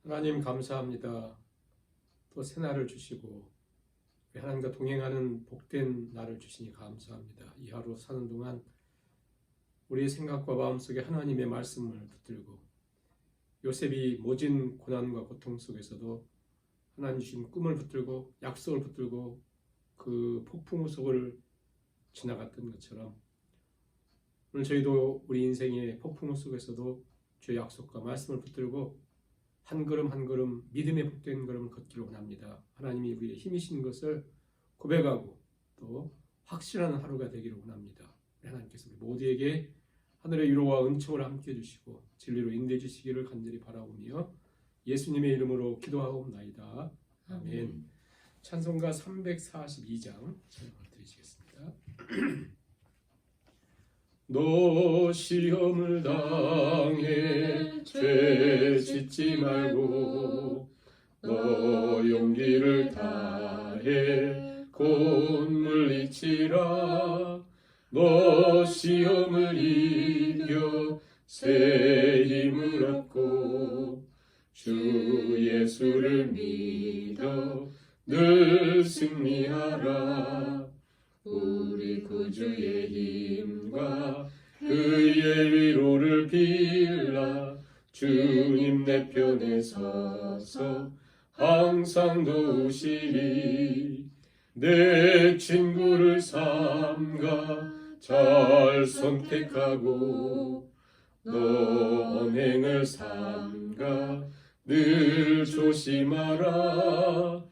하나님 감사합니다. 또 새날을 주시고 하나님과 동행하는 복된 날을 주시니 감사합니다. 이 하루 사는 동안 우리의 생각과 마음속에 하나님의 말씀을 붙들고 요셉이 모진 고난과 고통 속에서도 하나님 주신 꿈을 붙들고 약속을 붙들고 그 폭풍 속을 지나갔던 것처럼 오늘 저희도 우리 인생의 폭풍 속에서도 주의 약속과 말씀을 붙들고 한 걸음 한 걸음 믿음의 복된 걸음을 걷기를 원합니다. 하나님이 우리의 힘이신 것을 고백하고 또 확실한 하루가 되기를 원합니다. 하나님께서 우리 모두에게 하늘의 위로와 은총을 함께 해주시고 진리로 인도해 주시기를 간절히 바라오며 예수님의 이름으로 기도하옵나이다. 아멘. 찬송가 342장 찬양을 드리시겠습니다. 너 시험을 당해 죄 짓지 말고 너 용기를 다해 곧 물리치라. 너 시험을 이겨 새 힘을 얻고 주 예수를 믿어 늘 승리하라. 우리 구주의 힘과 그의 위로를 빌라. 주님 내 편에 서서 항상 도우시리. 내 친구를 삼가 잘 선택하고 너 언행을 삼가 늘 조심하라.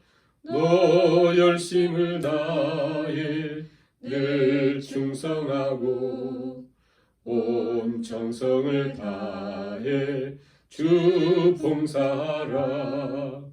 너 열심을 다해 늘 충성하고 온 정성을 다해 주 봉사하라.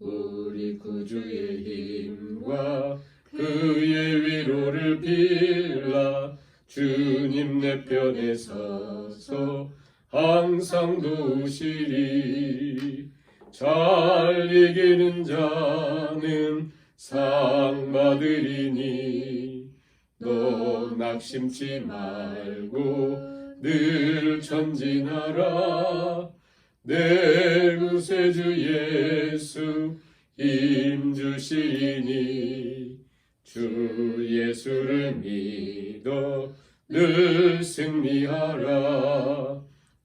우리 구주의 힘과 그의 위로를 빌라. 주님 내 편에 서서 항상 도우시리. 잘 이기는 자는 상 받으리니 너 낙심치 말고 늘 전진하라. 내 구세주 예수 힘 주시니 주 예수를 믿어 늘 승리하라.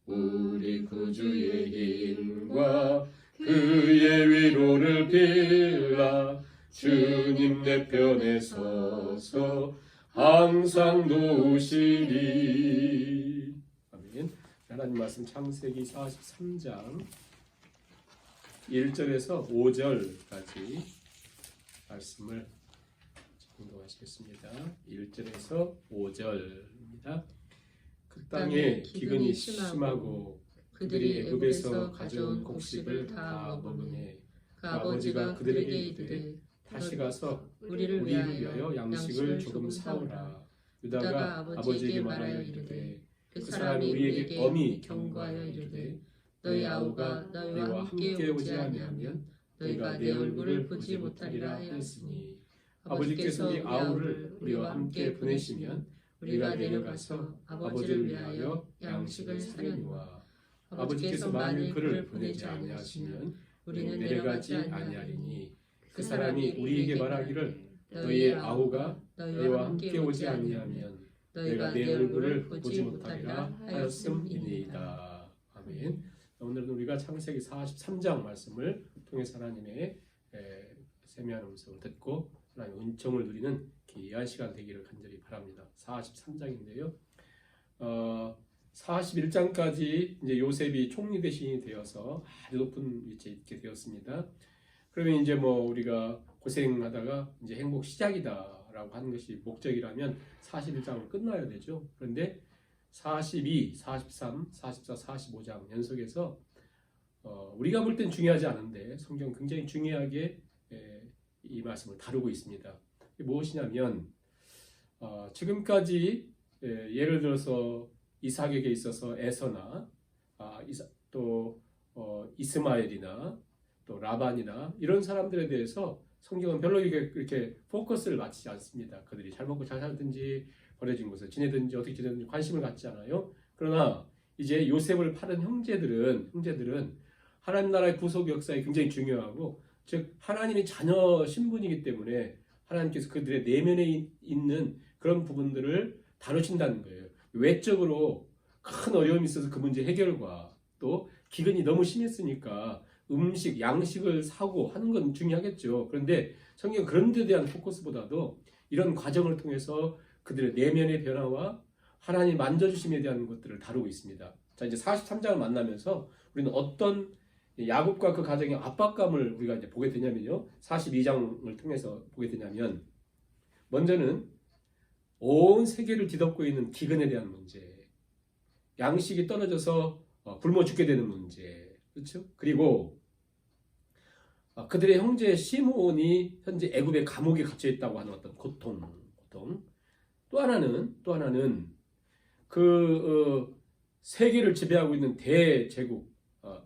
우리 구주의 힘과 그의 위로를 빌라. 주님 내 편에 서서 항상 도우시리. 아멘. 하나님 말씀 창세기 43장 1절에서 5절까지 말씀을 공독하시겠습니다. 1절에서 5절입니다. 그 땅에 기근이 심하고 그들이 애굽에서 가져온 곡식을 다 먹으니 그 아버지가 그들에게 이르되 다시 가서 우리를 위하여 양식을 조금 사오라. 유다가 아버지에게 말하여 이르되 그 사람이 우리에게 엄히 경고하여 이르되 너희 아우가 너희와 함께 오지 아니하면 너희가 내 얼굴을 보지 못하리라 하였으니 아버지께서 이 아우를 우리와 함께 보내시면 우리가 내려가서 아버지를 위하여 양식을 사려니와 아버지께서 만일 그를 보내지 아니하시면 우리는 내려가지 아니하리니 그 사람이 우리에게 말하기를 너희의 아우가 너희와 함께 오지 아니하면 너희가 내 얼굴을 보지 못하리라 하였음이니이다. 아멘. 오늘은 우리가 창세기 43장 말씀을 통해서 하나님의 세미한 음성을 듣고 하나님의 은총을 누리는 귀한 시간 되기를 간절히 바랍니다. 43장인데요. 41장까지 이제 요셉이 총리 대신이 되어서 아주 높은 위치에 있게 되었습니다. 그러면 이제 우리가 고생하다가 이제 행복 시작이다라고 하는 것이 목적이라면 41장은 끝나야 되죠. 그런데 42, 43, 44, 45장 연속해서 우리가 볼 땐 중요하지 않은데 성경 굉장히 중요하게 이 말씀을 다루고 있습니다. 무엇이냐면 지금까지 예를 들어서 이삭에게 있어서 에서나 또 이스마엘이나 또 라반이나 이런 사람들에 대해서 성경은 별로 이렇게 포커스를 맞추지 않습니다. 그들이 잘 먹고 잘 살든지 버려진 곳에 지내든지 어떻게 지내든지 관심을 갖지 않아요. 그러나 이제 요셉을 파는 형제들은 하나님 나라의 구속 역사에 굉장히 중요하고, 즉 하나님의 자녀 신분이기 때문에 하나님께서 그들의 내면에 있는 그런 부분들을 다루신다는 거예요. 외적으로 큰 어려움이 있어서 그 문제 해결과 또 기근이 너무 심했으니까 음식, 양식을 사고 하는 건 중요하겠죠. 그런데 성경은 그런 데 대한 포커스보다도 이런 과정을 통해서 그들의 내면의 변화와 하나님 만져주심에 대한 것들을 다루고 있습니다. 자, 이제 43장을 만나면서 우리는 어떤 야곱과 그 가정의 압박감을 우리가 이제 보게 되냐면요. 42장을 통해서 보게 되냐면, 먼저는 온 세계를 뒤덮고 있는 기근에 대한 문제, 양식이 떨어져서 굶어 죽게 되는 문제, 그렇죠? 그리고 그들의 형제 시므온이 현재 애굽의 감옥에 갇혀 있다고 하는 어떤 고통. 또 하나는 세계를 지배하고 있는 대제국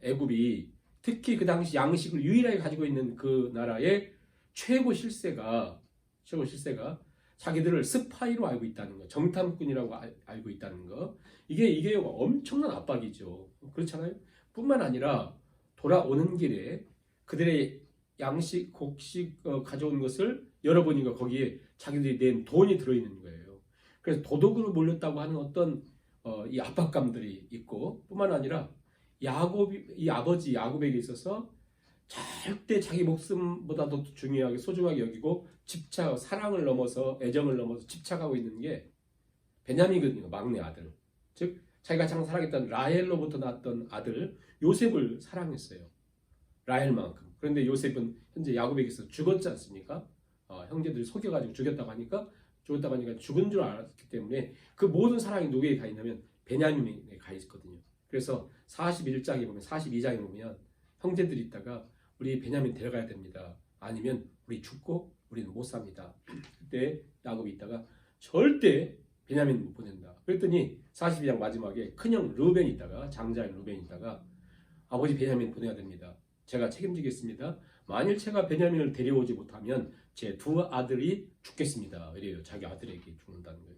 애굽이 특히 그 당시 양식을 유일하게 가지고 있는 그 나라의 최고 실세가 자기들을 스파이로 알고 있다는 거, 정탐꾼이라고 알고 있다는 거, 이게 엄청난 압박이죠. 그렇잖아요. 뿐만 아니라 돌아오는 길에 그들의 양식, 곡식 가져온 것을 열어보니까 거기에 자기들이 낸 돈이 들어있는 거예요. 그래서 도둑으로 몰렸다고 하는 어떤 이 압박감들이 있고, 뿐만 아니라 이 아버지 야곱에게 있어서 절대 자기 목숨보다도 중요하게 소중하게 여기고 사랑을 넘어서 애정을 넘어서 집착하고 있는 게 베냐민이거든요. 막내 아들. 즉 자기가 가장 사랑했던 라헬로부터 낳았던 아들 요셉을 사랑했어요. 라헬만큼. 그런데 요셉은 현재 야곱에게서 죽었지 않습니까? 형제들이 속여가지고 죽였다고 하니까 죽은 줄 알았기 때문에 그 모든 사랑이 누구에게 가 있냐면 베냐민에게 가 있거든요. 그래서 41장에 보면 42장에 보면 형제들이 있다가 우리 베냐민 데려가야 됩니다. 아니면 우리 죽고 우리는 못 삽니다. 그때 야곱이 있다가 절대 베냐민 못 보낸다. 그랬더니 42장 마지막에 큰형 르벤이 있다가 장자인 르벤이 있다가 아버지 베냐민 보내야 됩니다. 제가 책임지겠습니다. 만일 제가 베냐민을 데려오지 못하면 제 두 아들이 죽겠습니다. 이래요. 자기 아들에게 죽는다는 거예요.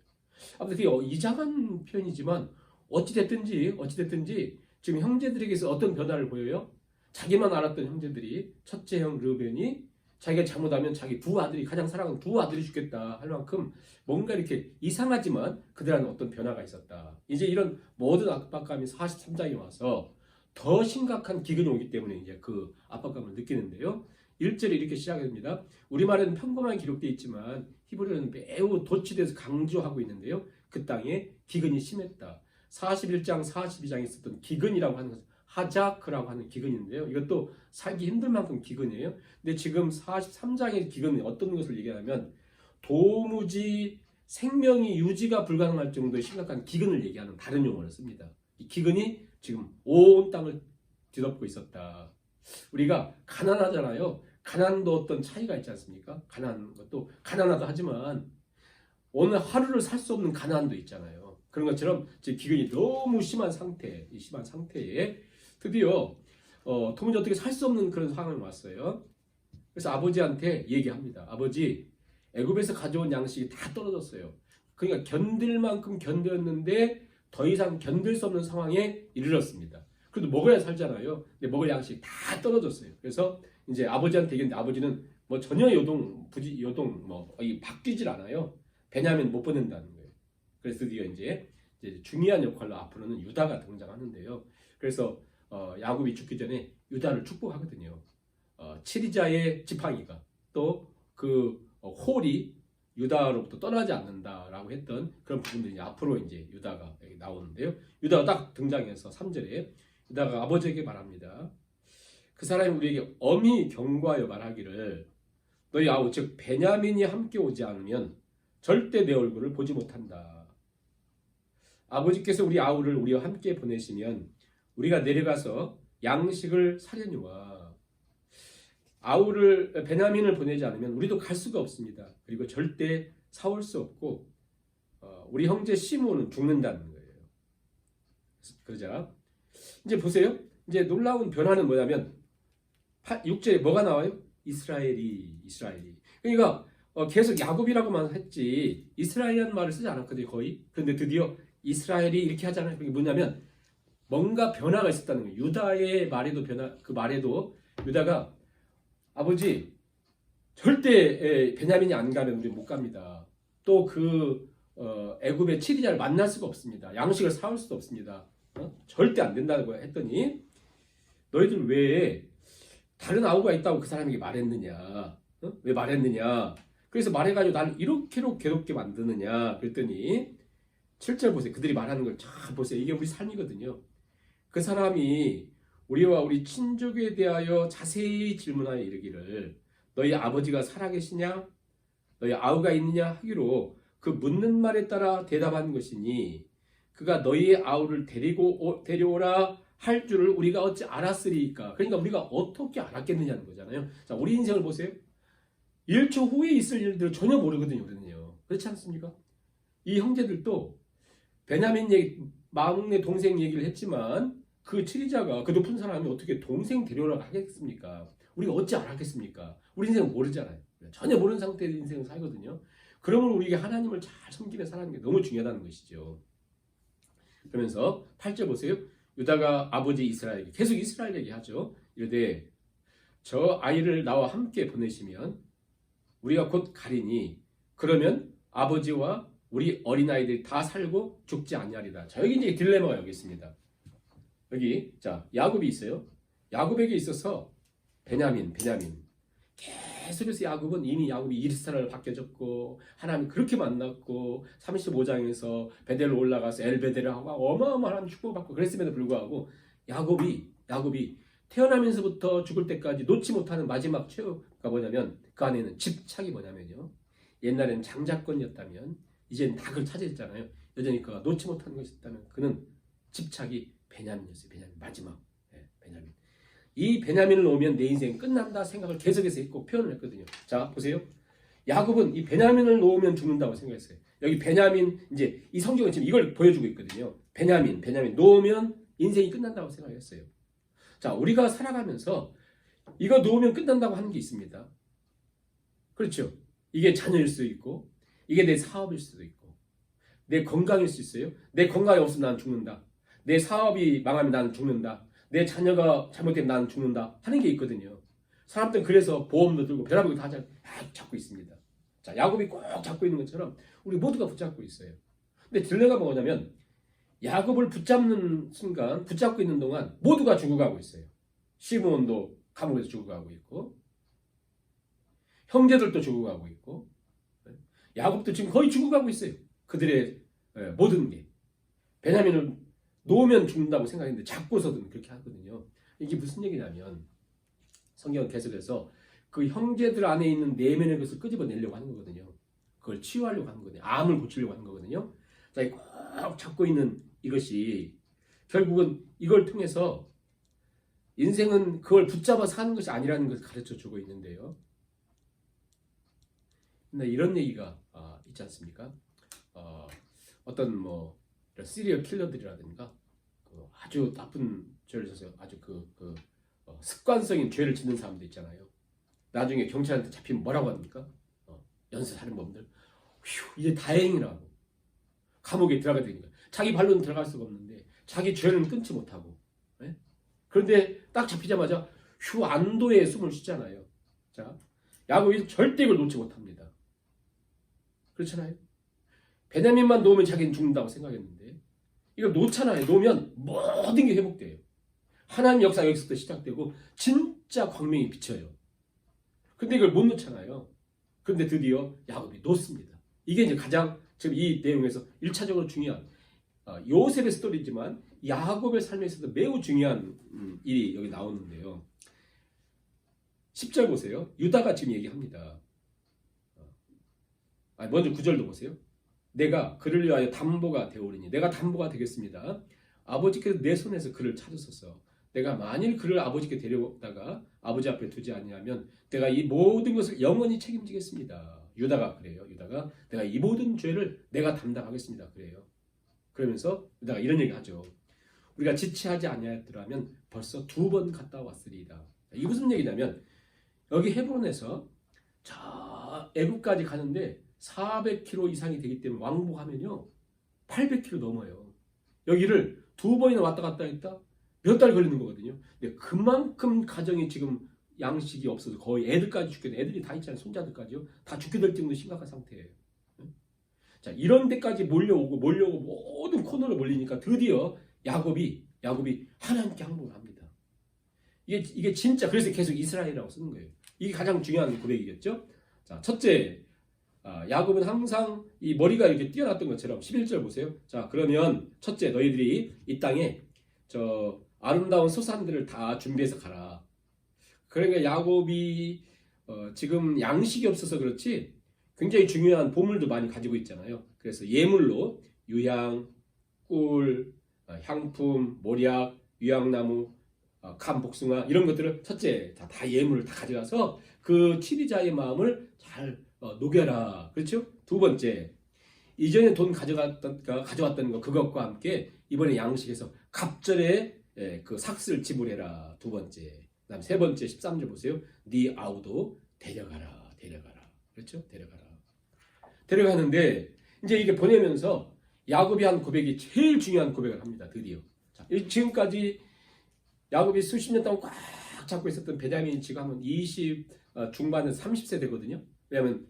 아무튼 그게 이상한 표현이지만 어찌됐든지 지금 형제들에게서 어떤 변화를 보여요? 자기만 알았던 형제들이 첫째 형 르벤이 자기가 잘못하면 자기 두 아들이 가장 사랑하는 두 아들이 죽겠다 할 만큼 뭔가 이렇게 이상하지만 그들한테 어떤 변화가 있었다. 이제 이런 모든 압박감이 43장에 와서 더 심각한 기근이 오기 때문에 이제 그 압박감을 느끼는데요. 1절에 이렇게 시작합니다. 우리말에는 평범하게 기록되어 있지만 히브리어는 매우 도치돼서 강조하고 있는데요. 그 땅에 기근이 심했다. 41장, 42장에 있었던 기근이라고 하는 것은 하자크라고 하는 기근인데요. 이것도 살기 힘들 만큼 기근이에요. 근데 지금 43장의 기근은 어떤 것을 얘기하냐면 도무지 생명이 유지가 불가능할 정도의 심각한 기근을 얘기하는 다른 용어를 씁니다. 이 기근이 지금 온 땅을 뒤덮고 있었다. 우리가 가난하잖아요. 가난도 어떤 차이가 있지 않습니까? 가난한 것도 가난하다 하지만 오늘 하루를 살 수 없는 가난도 있잖아요. 그런 것처럼 기근이 너무 심한 상태에 드디어 도무지 어떻게 살 수 없는 그런 상황이 왔어요. 그래서 아버지한테 얘기합니다. 아버지, 애굽에서 가져온 양식이 다 떨어졌어요. 그러니까 견딜 만큼 견뎠는데 더 이상 견딜 수 없는 상황에 이르렀습니다. 그래도 먹어야 살잖아요. 근데 먹을 양식이 다 떨어졌어요. 그래서 이제 아버지한테 얘기했는데 아버지는 뭐 전혀 바뀌질 않아요. 베냐민 못 보낸다는 거예요. 그래서 드디어 이제 중요한 역할로 앞으로는 유다가 등장하는데요. 그래서 야곱이 죽기 전에 유다를 축복하거든요. 7이자의 지팡이가 또 그 홀이 유다로부터 떠나지 않는다라고 했던 그런 부분들이 앞으로 이제 유다가 나오는데요. 유다가 딱 등장해서 3절에 유다가 아버지에게 말합니다. 그 사람이 우리에게 엄히 경고하여 말하기를 너희 아우 즉 베냐민이 함께 오지 않으면 절대 내 얼굴을 보지 못한다. 아버지께서 우리 아우를 우리와 함께 보내시면 우리가 내려가서 양식을 사려니와 베냐민을 보내지 않으면 우리도 갈 수가 없습니다. 그리고 절대 사올 수 없고 우리 형제 시므온은 죽는다는 거예요. 그러자 이제 보세요. 이제 놀라운 변화는 뭐냐면 6절에 뭐가 나와요? 이스라엘이. 그러니까 계속 야곱이라고만 했지 이스라엘이라는 말을 쓰지 않았거든요. 거의. 그런데 드디어 이스라엘이 이렇게 하잖아요. 그게 뭐냐면 뭔가 변화가 있었다는 거예요. 유다의 말에도 그 말에도 유다가 아버지 절대 베냐민이 안 가면 우리 못 갑니다. 또 애굽의 치리자를 만날 수가 없습니다. 양식을 사올 수도 없습니다. 절대 안 된다고 했더니 너희들 왜 다른 아우가 있다고 그 사람에게 말했느냐? 왜 말했느냐? 그래서 말해가지고 나를 이렇게로 괴롭게 만드느냐? 그랬더니 7절 보세요. 그들이 말하는 걸 잘 보세요. 이게 우리 삶이거든요. 그 사람이 우리와 우리 친족에 대하여 자세히 질문하여 이르기를 너희 아버지가 살아계시냐? 너희 아우가 있느냐? 하기로 그 묻는 말에 따라 대답한 것이니 그가 너희의 아우를 데려오라 할 줄을 우리가 어찌 알았으리까? 그러니까 우리가 어떻게 알았겠느냐는 거잖아요. 자, 우리 인생을 보세요. 1초 후에 있을 일들을 전혀 모르거든요. 우리는요. 그렇지 않습니까? 이 형제들도 베냐민 얘기, 막내 동생 얘기를 했지만 그 치리자가 그 높은 사람이 어떻게 동생 데려오라고 하겠습니까? 우리가 어찌 알았겠습니까? 우리 인생은 모르잖아요. 전혀 모르는 상태의 인생을 살거든요. 그러면 우리에게 하나님을 잘 섬기며 살아가는 게 너무 중요하다는 것이죠. 그러면서 8절 보세요. 유다가 아버지 이스라엘에게 계속 이스라엘 얘기하죠. 이르되 저 아이를 나와 함께 보내시면 우리가 곧 가리니 그러면 아버지와 우리 어린아이들이 다 살고 죽지 아니하리다. 자, 여기 이제 딜레마가 여기 있습니다. 여기 자 야곱이 있어요. 야곱에게 있어서 베냐민 계속해서 이미 야곱이 이스라엘을 바뀌어졌고 하나님 그렇게 만났고 35장에서 베델로 올라가서 엘베데를 하고 어마어마한 축복받고 그랬음에도 불구하고 야곱이 태어나면서부터 죽을 때까지 놓지 못하는 마지막 최후가 뭐냐면 그 안에는 집착이 뭐냐면요. 옛날에는 장자권이었다면 이제는 다 그걸 차지했잖아요. 여전히 그가 놓지 못하는 것이 있다면 그는 집착이 베냐민이었어요. 베냐민 마지막 베냐민. 이 베냐민을 놓으면 내 인생 끝난다 생각을 계속해서 했고 표현을 했거든요. 자 보세요. 야곱은 이 베냐민을 놓으면 죽는다고 생각했어요. 여기 베냐민 이제 이 성경은 지금 이걸 보여주고 있거든요. 베냐민 놓으면 인생이 끝난다고 생각했어요. 자 우리가 살아가면서 이거 놓으면 끝난다고 하는 게 있습니다. 그렇죠. 이게 자녀일 수도 있고 이게 내 사업일 수도 있고 내 건강일 수 있어요. 내 건강이 없으면 난 죽는다. 내 사업이 망하면 나는 죽는다. 내 자녀가 잘못되면 나는 죽는다 하는 게 있거든요. 사람들은 그래서 보험도 들고 별하고 다 잡고 있습니다. 자, 야곱이 꼭 잡고 있는 것처럼 우리 모두가 붙잡고 있어요. 근데 딜레마가 뭐냐면 야곱을 붙잡는 순간 붙잡고 있는 동안 모두가 죽어가고 있어요. 시므온도 감옥에서 죽어가고 있고 형제들도 죽어가고 있고 야곱도 지금 거의 죽어가고 있어요. 그들의 모든 게 베냐민을 놓으면 죽는다고 생각했는데 잡고서든 그렇게 하거든요. 이게 무슨 얘기냐면 성경은 계속해서 그 형제들 안에 있는 내면의 것을 끄집어내려고 하는 거거든요. 그걸 치유하려고 하는 거거든요. 암을 고치려고 하는 거거든요. 자, 꼭 잡고 있는 이것이 결국은 이걸 통해서 인생은 그걸 붙잡아 사는 것이 아니라는 것을 가르쳐 주고 있는데요. 근데 이런 얘기가 있지 않습니까? 어떤 시리얼 킬러들이라든가 아주 나쁜 죄를 져서 아주 습관적인 죄를 짓는 사람들 있잖아요. 나중에 경찰한테 잡히면 뭐라고 합니까? 연쇄 살인범들. 휴, 이제 다행이라고. 감옥에 들어가야 되니까. 자기 발로는 들어갈 수가 없는데 자기 죄는 끊지 못하고. 네? 그런데 딱 잡히자마자 휴 안도의 숨을 쉬잖아요. 자, 야곱이 절대 이걸 놓지 못합니다. 그렇잖아요. 베냐민만 놓으면 자기는 죽는다고 생각했는데 이걸 놓잖아요. 놓으면 모든 게 회복돼요. 하나님 역사 여기서부터 시작되고 진짜 광명이 비쳐요. 근데 이걸 못 놓잖아요. 그런데 드디어 야곱이 놓습니다. 이게 이제 가장 지금 이 내용에서 1차적으로 중요한 요셉의 스토리지만 야곱의 삶에 있어서 매우 중요한 일이 여기 나오는데요. 10절 보세요. 유다가 지금 얘기합니다. 먼저 9절도 보세요. 내가 그를 위하여 담보가 되오리니 내가 담보가 되겠습니다. 아버지께서 내 손에서 그를 찾으소서. 내가 만일 그를 아버지께 데려다가 아버지 앞에 두지 아니하면 내가 이 모든 것을 영원히 책임지겠습니다. 유다가 그래요. 유다가 내가 이 모든 죄를 내가 담당하겠습니다. 그래요. 그러면서 유다가 이런 얘기 하죠. 우리가 지체하지 아니하였더라면 벌써 2번 갔다 왔으리이다. 이게 무슨 얘기냐면 여기 헤브론에서 저 애국까지 가는데 400km 이상이 되기 때문에 왕복하면요 800km 넘어요. 여기를 2번이나 왔다 갔다 했다? 몇 달 걸리는 거거든요. 근데 그만큼 가정이 지금 양식이 없어서 거의 애들까지 죽게 돼. 애들이 다 있잖아요. 손자들까지요. 다 죽게 될 정도 심각한 상태예요. 자, 이런 데까지 몰려오고 모든 코너로 몰리니까 드디어 야곱이 하나님께 항복을 합니다. 이게 진짜 그래서 계속 이스라엘이라고 쓰는 거예요. 이게 가장 중요한 고백이겠죠. 자, 첫째, 야곱은 항상 이 머리가 이렇게 뛰어났던 것처럼 11절 보세요. 자, 그러면 첫째, 너희들이 이 땅에 저 아름다운 소산들을 다 준비해서 가라. 그러니까 야곱이 지금 양식이 없어서 그렇지 굉장히 중요한 보물도 많이 가지고 있잖아요. 그래서 예물로 유향, 꿀, 향품, 모략, 유향나무, 감복숭아 이런 것들을 첫째 다 예물을 다 가져가서 그 치리자의 마음을 잘 녹여라. 그렇죠? 두 번째, 이전에 돈 가져왔던 거 그것과 함께 이번에 양식에서 갑절에 그 삭슬 지불해라. 두 번째. 그다음 세 번째 13절 보세요. 네 아우도 데려가라. 그렇죠? 데려가는데 이제 이게 보내면서 야곱이 한 고백이 제일 중요한 고백을 합니다. 드디어. 자, 지금까지 야곱이 수십 년 동안 꽉 잡고 있었던 베냐민이 지금 하면 20 중반에 30세 되거든요. 왜냐하면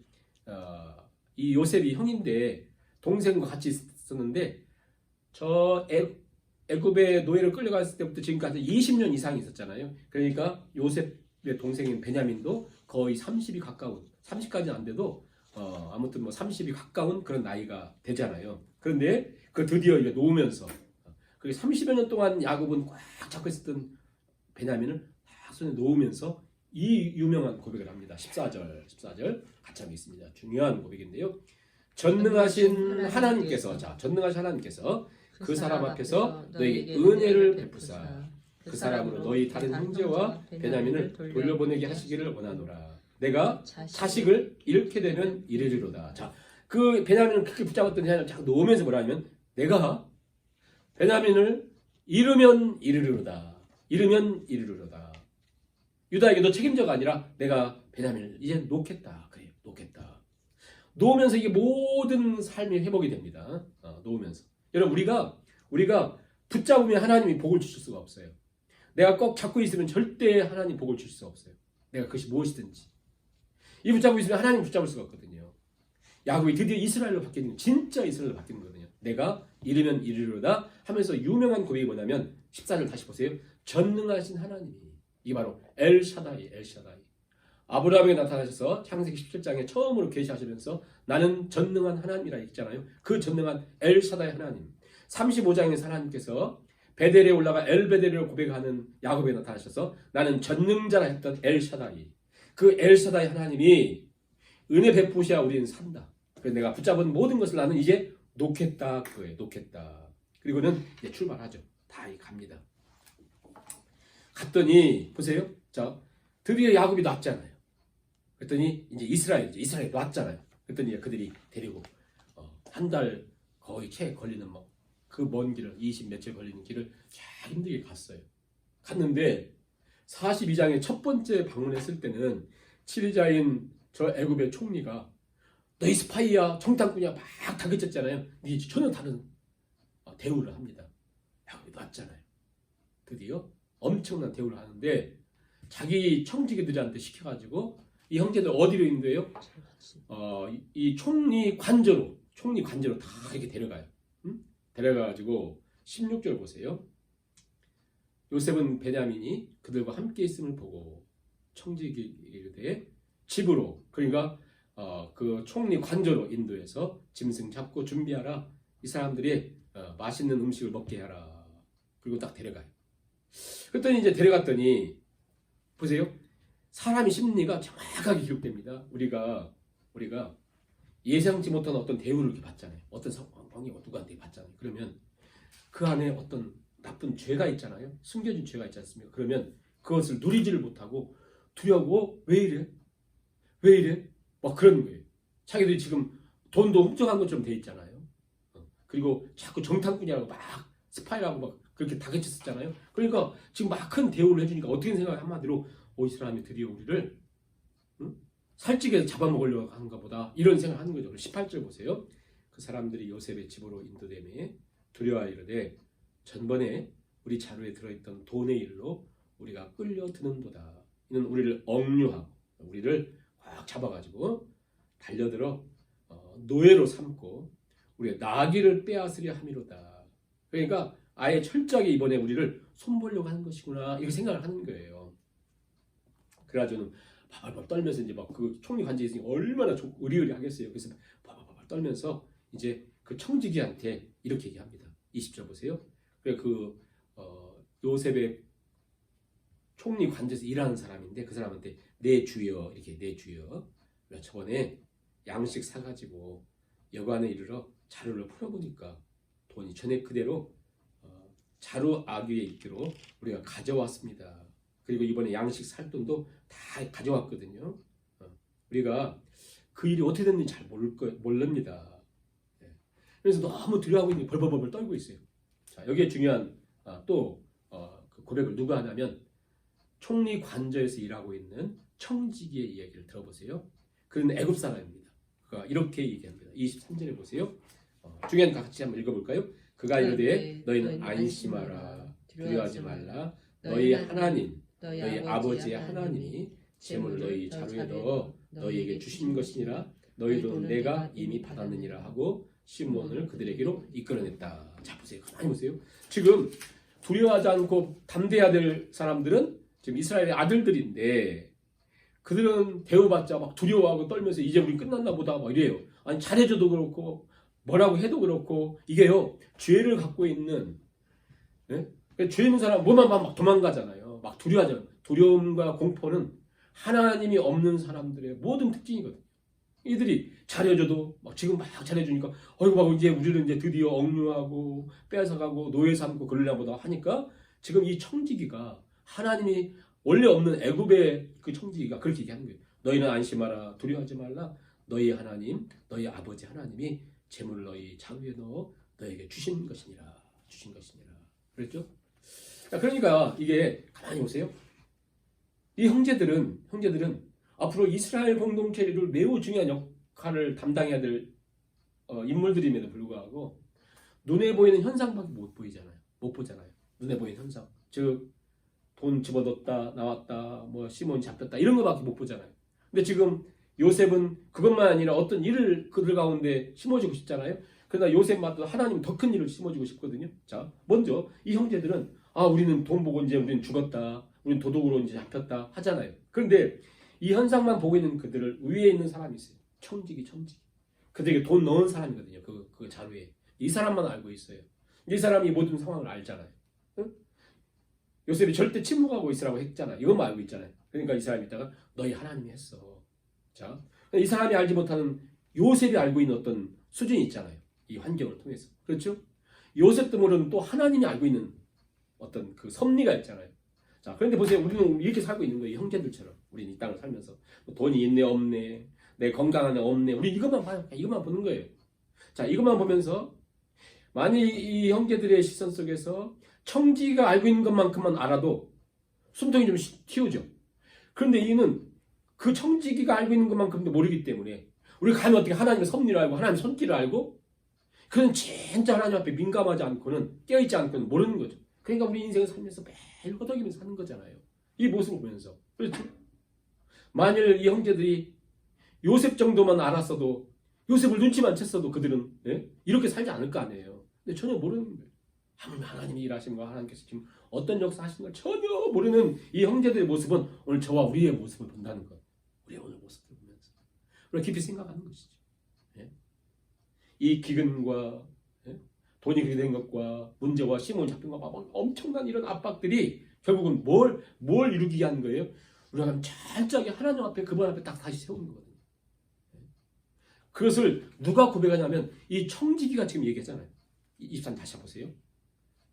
이 요셉이 형인데 동생과 같이 있었는데 저 애굽의 노예로 끌려갔을 때부터 지금까지 20년 이상이 있었잖아요. 그러니까 요셉의 동생인 베냐민도 거의 30이 가까운 30까지는 안 돼도 아무튼 뭐 30이 가까운 그런 나이가 되잖아요. 그런데 그 드디어 이제 놓으면서 그 30여 년 동안 야곱은 꽉 잡고 있었던 베냐민을 다 손에 놓으면서 이 유명한 고백을 합니다. 14절 같이 하겠습니다. 중요한 고백인데요. 전능하신 하나님께서 그 사람 앞에서 너에게 은혜를 베푸사 그 사람으로 너희 다른 형제와 베냐민을 돌려보내게 하시기를 원하노라. 내가 자식을 잃게 되면 이르리로다. 자, 그 베냐민을 그렇게 붙잡았던 하나님 자꾸 놓으면서 뭐라 하면 내가 베냐민을 잃으면 이르리로다. 유다에게 너 책임자가 아니라 내가 베냐민을 이제 놓겠다. 그래, 놓겠다. 놓으면서 이게 모든 삶이 회복이 됩니다. 놓으면서. 여러분 우리가 붙잡으면 하나님이 복을 주실 수가 없어요. 내가 꼭 잡고 있으면 절대 하나님 복을 주실 수가 없어요. 내가 그것이 무엇이든지. 이 붙잡고 있으면 하나님 붙잡을 수가 없거든요. 야곱이 드디어 이스라엘로 바뀌는 진짜 이스라엘로 바뀌는 거거든요. 내가 이르면 이르리로다 하면서 유명한 고백이 뭐냐면 14절 다시 보세요. 전능하신 하나님이 이게 바로 엘샤다이. 아브라함에게 나타나셔서 창세기 17장에 처음으로 계시하시면서 나는 전능한 하나님이라 했잖아요. 그 전능한 엘샤다이 하나님. 35장에서 하나님께서 베델에 올라가 엘베델을 고백하는 야곱에게 나타나셔서 나는 전능자라 했던 엘샤다이. 그 엘샤다이 하나님이 은혜 베푸셔야 우리는 산다. 그래서 내가 붙잡은 모든 것을 나는 이제 놓겠다. 그거예요. 놓겠다. 그리고는 이제 출발하죠. 다 갑니다. 갔더니 보세요. 자, 드디어 야곱이 놨잖아요. 그랬더니 이제 이스라엘 놨잖아요. 그랬더니 그들이 데리고 한 달 거의 채 걸리는 그 먼 길을 20 며칠 걸리는 길을 참 힘들게 갔어요. 갔는데 42장의 첫 번째 방문했을 때는 치리자인 저 애굽의 총리가 너희 스파이야, 정탐꾼이야 막 다그쳤잖아요. 이게 전혀 다른 대우를 합니다. 야곱이 놨잖아요. 드디어 엄청난 대우를 하는데 자기 청지기들한테 시켜가지고 이 형제들 어디로 인도해요? 이 총리 관저로 다 이렇게 데려가요. 데려가가지고 16절 보세요. 요셉은 베냐민이 그들과 함께 있음을 보고 청지기에 집으로 그러니까 그 총리 관저로 인도해서 짐승 잡고 준비하라. 이 사람들이 맛있는 음식을 먹게 하라. 그리고 딱 데려가요. 그랬더니 이제 데려갔더니 보세요. 사람의 심리가 정확하게 기록됩니다. 우리가 예상치 못한 어떤 대우를 이렇게 받잖아요. 어떤 상황이 누구한테 받잖아요. 그러면 그 안에 어떤 나쁜 죄가 있잖아요. 숨겨진 죄가 있지 않습니까? 그러면 그것을 누리지를 못하고 두려워. 왜 이래? 막 그런 거예요. 자기들이 지금 돈도 훔쳐간 것처럼 돼 있잖아요. 그리고 자꾸 정탐꾼이라고 막 스파이라고 막 그렇게 다그쳤었잖아요. 그러니까 지금 막 큰 대우를 해주니까 어떻게 생각해? 한마디로 이 사람이 드디어 우리를 살찌게 잡아먹으려고 하는가 보다 이런 생각을 하는 거죠. 18절 보세요. 그 사람들이 요셉의 집으로 인도되매 두려워하여 이르되 전번에 우리 자루에 들어있던 돈의 일로 우리가 끌려드는도다. 이는 우리를 억류하고 우리를 확 잡아가지고 달려들어 노예로 삼고 우리의 나귀를 빼앗으려 함이로다. 그러니까 아예 철저하게 이번에 우리를 손보려고 하는 것이구나 이렇게 생각을 하는 거예요. 그래가지고는 바글바글 떨면서 이제 막 그 총리 관제에 있으니 얼마나 의리의리하겠어요. 그래서 바글바글 떨면서 이제 그 청지기한테 이렇게 얘기합니다. 20절 보세요. 그래 요셉의 총리 관제에서 일하는 사람인데 그 사람한테 내 주여 이렇게 내 주여 저번에 양식 사가지고 여관에 이르러 자루를 풀어보니까 돈이 전에 그대로 자루 아귀에 있기로 우리가 가져왔습니다. 그리고 이번에 양식 살 돈도 다 가져왔거든요. 우리가 그 일이 어떻게 됐는지 잘 모릅니다. 그래서 너무 두려워하고 있는 벌벌벌 떨고 있어요. 자, 여기에 중요한 그 고백을 누가 하냐면 총리 관저에서 일하고 있는 청지기의 이야기를 들어보세요. 그는 애굽 사람입니다. 그가 이렇게 얘기합니다. 23절에 보세요. 중요한 거 같이 한번 읽어볼까요? 그가 이르되 너희는 안심하라 두려워하지 말라 너희 하나님 너희 아버지의 하나님이 재물을 너희 자루에 넣어 너희에게 주신 것이니라 너희 돈은 내가 이미 받았느니라 하고 시몬을 그들에게로 이끌어냈다. 자 보세요. 가만히 보세요. 지금 두려워하지 않고 담대해야 될 사람들은 지금 이스라엘의 아들들인데 그들은 대우받자 막 두려워하고 떨면서 이제 우리 끝났나 보다 막 이래요. 아니 잘해줘도 그렇고 뭐라고 해도 그렇고 이게요 죄를 갖고 있는 죄 있는 사람 뭐만 막 도망가잖아요. 막 두려워하잖아요. 두려움과 공포는 하나님이 없는 사람들의 모든 특징이거든요. 이들이 잘해줘도 막 지금 막 잘해주니까 어이구 막 이제 우리는 이제 드디어 억류하고 뺏어가고 노예 삼고 그러려나 보다 하니까 지금 이 청지기가 하나님이 원래 없는 애굽의 그 청지기가 그렇게 얘기하는 거예요. 너희는 안심하라 두려워하지 말라 너희 하나님 너희 아버지 하나님이 재물을 너희 자루에 넣어 너에게 주신 것이니라 그랬죠? 그러니까 이게 가만히 보세요. 이 형제들은 앞으로 이스라엘 공동체를 매우 중요한 역할을 담당해야 될 인물들임에도 불구하고 눈에 보이는 현상밖에 못 보잖아요. 눈에 보이는 현상. 즉 돈 집어넣었다 나왔다 뭐 시몬이 잡혔다 이런 거밖에 못 보잖아요. 근데 지금 요셉은 그것만 아니라 어떤 일을 그들 가운데 심어주고 싶잖아요. 그러나 요셉마다 하나님 더 큰 일을 심어주고 싶거든요. 자, 먼저 이 형제들은 우리는 돈 보고 이제 우리는 죽었다. 우리는 도둑으로 이제 잡혔다 하잖아요. 그런데 이 현상만 보고 있는 그들을 위에 있는 사람이 있어요. 청지기. 그들에게 돈 넣은 사람이거든요. 그 자루에. 이 사람만 알고 있어요. 이 사람이 모든 상황을 알잖아요. 응? 요셉이 절대 침묵하고 있으라고 했잖아요. 이것만 알고 있잖아요. 그러니까 이 사람이 있다가 너희 하나님이 했어. 자, 이 사람이 알지 못하는 요셉이 알고 있는 어떤 수준이 있잖아요. 이 환경을 통해서. 그렇죠? 요셉도 모르는 또 하나님이 알고 있는 어떤 그 섭리가 있잖아요. 자, 그런데 보세요. 우리는 이렇게 살고 있는 거예요. 형제들처럼. 우리는 이 땅을 살면서. 돈이 있네, 없네. 내 건강하네, 없네. 우리 이것만 봐요. 이것만 보는 거예요. 자, 이것만 보면서 만일 이 형제들의 시선 속에서 청지가 알고 있는 것만큼만 알아도 숨통이 좀 튀우죠. 그런데 이는 그 청지기가 알고 있는 것만큼도 모르기 때문에 우리가 감히 어떻게 하나님의 섭리를 알고 하나님의 손길을 알고 그는 진짜 하나님 앞에 민감하지 않고는 깨어있지 않고는 모르는 거죠. 그러니까 우리 인생을 살면서 매일 허덕이면서 사는 거잖아요. 이 모습을 보면서. 그렇죠? 만일 이 형제들이 요셉 정도만 알았어도 요셉을 눈치만 챘어도 그들은 이렇게 살지 않을 거 아니에요. 근데 전혀 모르는 거예요. 하나님이 일하시는 거 하나님께서 지금 어떤 역사 하시는 걸 전혀 모르는 이 형제들의 모습은 오늘 저와 우리의 모습을 본다는 것. 우리의 오늘 모습을 보면서 우리가 깊이 생각하는 것이죠. 이 기근과 돈이 그렇게 된 것과 문제와 시몬 잡힌 것과 엄청난 이런 압박들이 결국은 뭘 이루기 위한 거예요? 우리가 철저하게 하나님 앞에 그분 앞에 딱 다시 세우는 거거든요. 그것을 누가 고백하냐면 이 청지기가 지금 얘기했잖아요. 23 다시 보세요.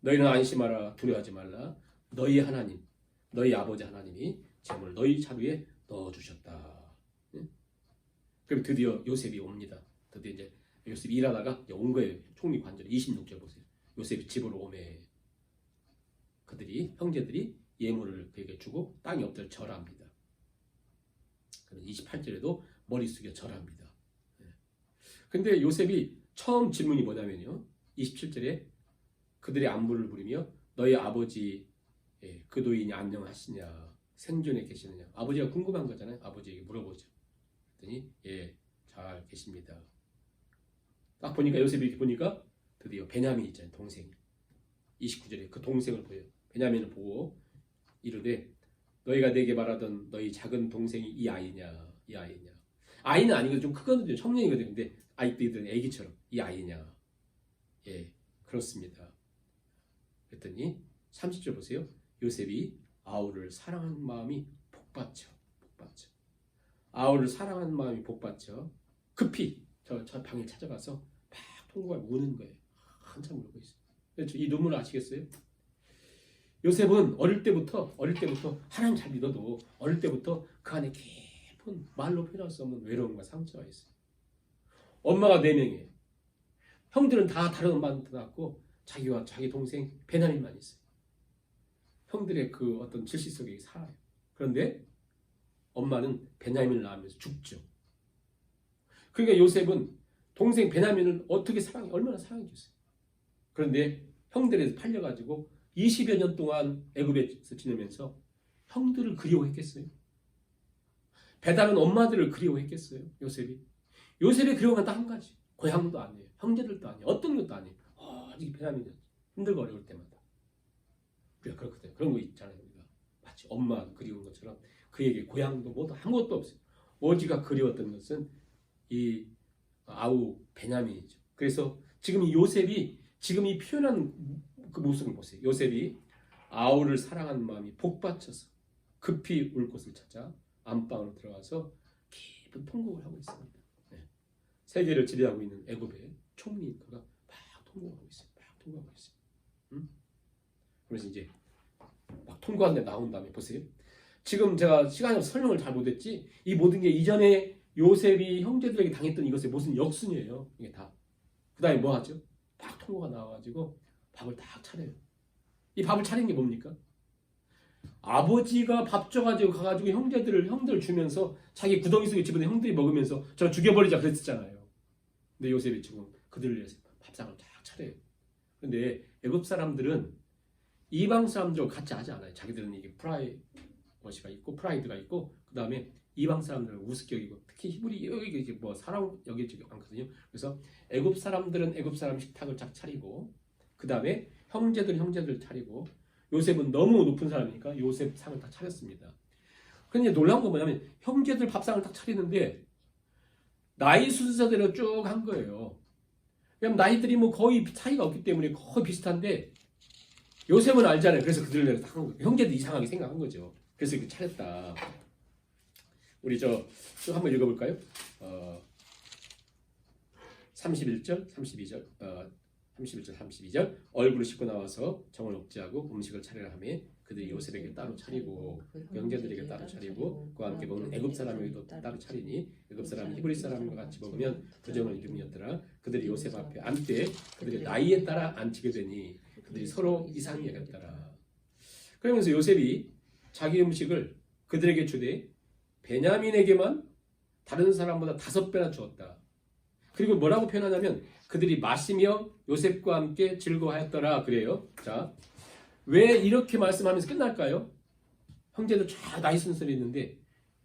너희는 안심하라 두려워하지 말라 너희 하나님 너희 아버지 하나님이 재물을 너희 자루에 넣어주셨다. 그럼 드디어 요셉이 옵니다. 드디어 이제 요셉이 일하다가 온 거예요. 총리 관절에 26절 보세요. 요셉이 집으로 오매 형제들이 예물을 그에게 주고 땅에 엎드려 절합니다. 28절에도 머리 숙여 절합니다. 근데 요셉이 처음 질문이 뭐냐면요. 27절에 그들의 안부를 물으며 너희 아버지 그 노인이 안녕하시냐 생존에 계시느냐 아버지가 궁금한 거잖아요. 아버지에게 물어보죠. 그랬더니 잘 계십니다. 딱 보니까 요셉이 이렇게 보니까 드디어 베냐민 있잖아요. 동생이 29절에 그 동생을 보여요. 베냐민을 보고 이르되 너희가 내게 말하던 너희 작은 동생이 이 아이냐 이 아이냐 아이는 아니고 좀 크거든요. 청년이거든요. 근데 아이들은 애기처럼 이 아이냐 그렇습니다. 그랬더니 30절 보세요. 요셉이 아우를 사랑하는 마음이 복받쳐 아우를 사랑하는 마음이 복받쳐 급히 저 방에 찾아가서 막 통곡하고 우는 거예요. 한참 울고 있어요. 그렇죠? 이 눈물을 아시겠어요? 요셉은 어릴 때부터 하나님 잘 믿어도 어릴 때부터 그 안에 깊은 말로 표현할 수 없는 외로움과 상처가 있어요. 엄마가 4명이에요. 형들은 다 다른 엄마한테 낳았고 자기와 자기 동생 베냐민만 있어요. 형들의 그 어떤 질시 속에 살아요. 그런데 엄마는 베냐민을 낳으면서 죽죠. 그러니까 요셉은 동생 베냐민을 어떻게 얼마나 사랑해줬어요. 그런데 형들에서 팔려가지고 20여 년 동안 애굽에서 지내면서 형들을 그리워했겠어요? 배다른 엄마들을 그리워했겠어요? 요셉이 그리워한 딱 한 가지. 고향도 아니에요. 형제들도 아니에요. 어떤 것도 아니에요. 오직 베냐민이었죠. 힘들고 어려울 때마다. 우리가 그렇거든요. 그런 거 있잖아요. 우리가 마치 엄마 그리운 것처럼 그에게 고향도 뭐도 아무것도 없어요. 오지가 그리웠던 것은 이 아우 베냐민이죠. 그래서 지금 이 요셉이 지금 이 표현한 그 모습을 보세요. 요셉이 아우를 사랑하는 마음이 복받쳐서 급히 울 곳을 찾아 안방으로 들어가서 깊은 통곡을 하고 있습니다. 세계를 지배하고 있는 애굽의 총리가 막 통곡하고 있어요. 그래서 이제 막 통곡하는데 나온 다음에 보세요. 지금 제가 시간이 없어서 설명을 잘 못했지 이 모든 게 이전에 요셉이 형제들에게 당했던 이것의 무슨 역순이에요. 이게 다. 그 다음에 뭐 하죠? 딱 통곡가 나와가지고 밥을 딱 차려요. 이 밥을 차린 게 뭡니까? 아버지가 밥 줘가지고 가가지고 형들 주면서 자기 구덩이 속에 집어넣은 형들이 먹으면서 저 죽여버리자 그랬었잖아요. 근데 요셉이 지금 그들을 위해서 밥상을 딱 차려요. 근데 애굽 사람들은 이방 사람들과 같이 하지 않아요. 자기들은 이게 프라이드가 있고 그 다음에 이방 사람들은 우습게 여기고 특히 히브리 여기 뭐 사랑 여기지 않거든요. 그래서 애굽 사람들은 애굽 사람 식탁을 쫙 차리고 그 다음에 형제들 차리고 요셉은 너무 높은 사람이니까 요셉 상을 다 차렸습니다. 그런데 놀라운 건 뭐냐면 형제들 밥상을 딱 차리는데 나이 순서대로 쭉 한 거예요. 왜냐면 나이들이 뭐 거의 차이가 없기 때문에 거의 비슷한데 요셉은 알잖아요. 그래서 그들을 위해서 딱 한 거예요. 형제도 이상하게 생각한 거죠. 그래서 이렇게 차렸다. 우리 쭉 한번 읽어볼까요? 31절, 32절, 31절, 32절 얼굴을 씻고 나와서 정을 억제하고 음식을 차리라 하며 그들이 요셉에게 따로 차리고 형제들에게 따로 차리고 그와 함께 먹는 애굽 사람에게도 따로 차리니 애굽 사람이 히브리 사람과 같이 먹으면 부정을 이름이었더라. 그들이 요셉 앞에 앉되 그들의 나이에 따라 앉히게 되니 그들이 서로 이상히 여겼더라. 그러면서 요셉이 자기 음식을 그들에게 주되 베냐민에게만 다른 사람보다 5배나 주었다. 그리고 뭐라고 표현하냐면 그들이 마시며 요셉과 함께 즐거워하였더라 그래요. 자, 왜 이렇게 말씀하면서 끝날까요? 형제들 다 나이 순서로 있는데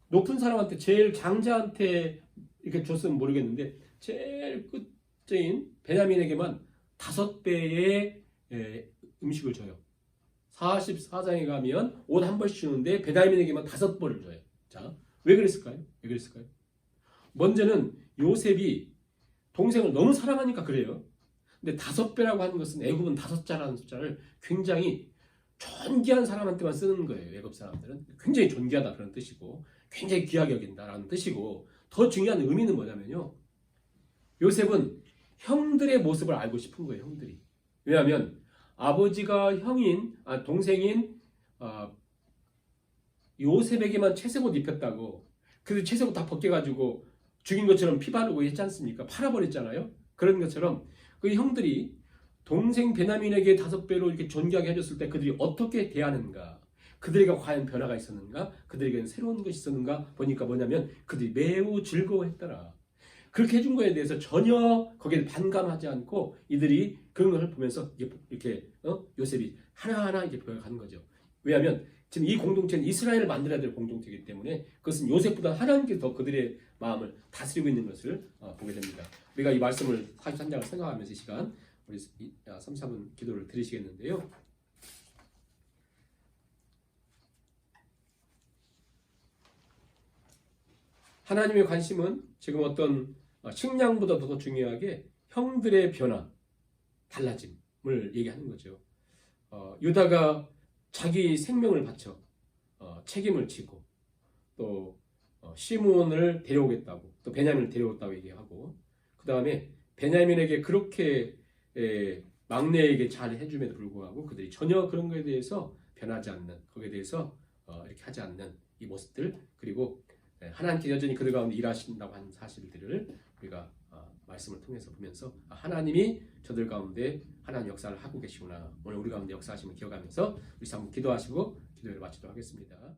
높은 사람한테 제일 장자한테 이렇게 줬으면 모르겠는데 제일 끝째인 베냐민에게만 5배의 음식을 줘요. 44장에 가면 옷 한 벌씩 주는데 베냐민에게만 5벌을 줘요. 자, 왜 그랬을까요? 먼저는 요셉이 동생을 너무 사랑하니까 그래요. 근데 5배라고 하는 것은 애굽은 5자라는 숫자를 굉장히 존귀한 사람한테만 쓰는 거예요. 애굽 사람들은 굉장히 존귀하다 그런 뜻이고 굉장히 귀하게 여긴다라는 뜻이고 더 중요한 의미는 뭐냐면요. 요셉은 형들의 모습을 알고 싶은 거예요. 형들이. 왜냐하면 아버지가 동생인 요셉에게만 채색옷 입혔다고 그래서 채색옷 다 벗겨가지고 죽인 것처럼 피 바르고 했지 않습니까? 팔아버렸잖아요. 그런 것처럼 그 형들이 동생 베냐민에게 5배로 이렇게 존귀하게 해줬을 때 그들이 어떻게 대하는가, 그들에게 과연 변화가 있었는가, 그들에게는 새로운 것이 있었는가 보니까 뭐냐면 그들이 매우 즐거워했더라. 그렇게 해준 거에 대해서 전혀 거기에 반감하지 않고 이들이 그런 걸 보면서 이렇게 요셉이 하나하나 이렇게 배워가는 거죠. 왜냐하면 지금 이 공동체는 이스라엘을 만들어야 될 공동체이기 때문에 그것은 요셉보다 하나님께서 더 그들의 마음을 다스리고 있는 것을 보게 됩니다. 우리가 이 말씀을 43장을 생각하면서 이 시간 우리 3, 4분 기도를 드리시겠는데요. 하나님의 관심은 지금 어떤 식량보다 더 중요하게 형들의 변화, 달라짐을 얘기하는 거죠. 유다가 자기 생명을 바쳐 책임을 지고 또 시므온을 데려오겠다고 또 베냐민을 데려오겠다고 얘기하고 그 다음에 베냐민에게 그렇게 막내에게 잘 해줌에도 불구하고 그들이 전혀 그런 것에 대해서 변하지 않는 거기에 대해서 이렇게 하지 않는 이 모습들 그리고 하나님께 여전히 그들 가운데 일하신다고 하는 사실들을 우리가 말씀을 통해서 보면서 하나님이 저들 가운데 하나님 역사를 하고 계시구나 오늘 우리 가운데 역사하심을 기억하면서 우리 한번 기도하시고 기도를 마치도록 하겠습니다.